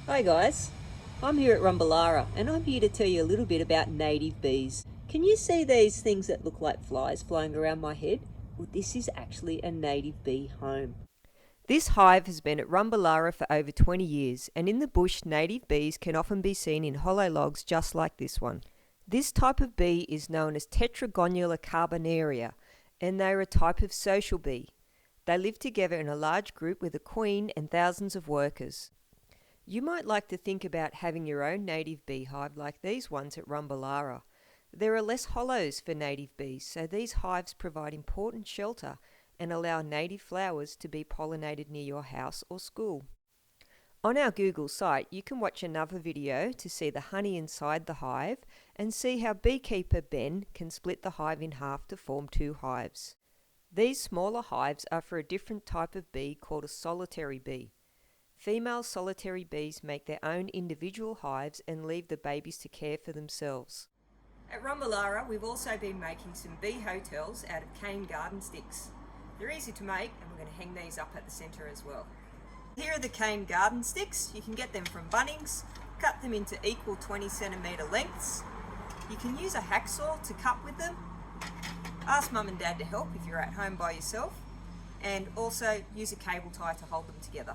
Hi guys, I'm here at Rumbalara and I'm here to tell you a little bit about native bees. Can you see these things that look like flies flying around my head? Well, this is actually a native bee home. This hive has been at Rumbalara for over 20 years, and in the bush native bees can often be seen in hollow logs just like this one. This type of bee is known as Tetragonula carbonaria, and they are a type of social bee. They live together in a large group with a queen and thousands of workers. You might like to think about having your own native beehive like these ones at Rumbalara. There are less hollows for native bees, so these hives provide important shelter and allow native flowers to be pollinated near your house or school. On our Google site, you can watch another video to see the honey inside the hive and see how beekeeper Ben can split the hive in half to form two hives. These smaller hives are for a different type of bee called a solitary bee. Female solitary bees make their own individual hives and leave the babies to care for themselves. At Rumbalara, we've also been making some bee hotels out of cane garden sticks. They're easy to make, and we're going to hang these up at the centre as well. Here are the cane garden sticks. You can get them from Bunnings. Cut them into equal 20cm lengths. You can use a hacksaw to cut with them. Ask Mum and Dad to help if you're at home by yourself. And also use a cable tie to hold them together.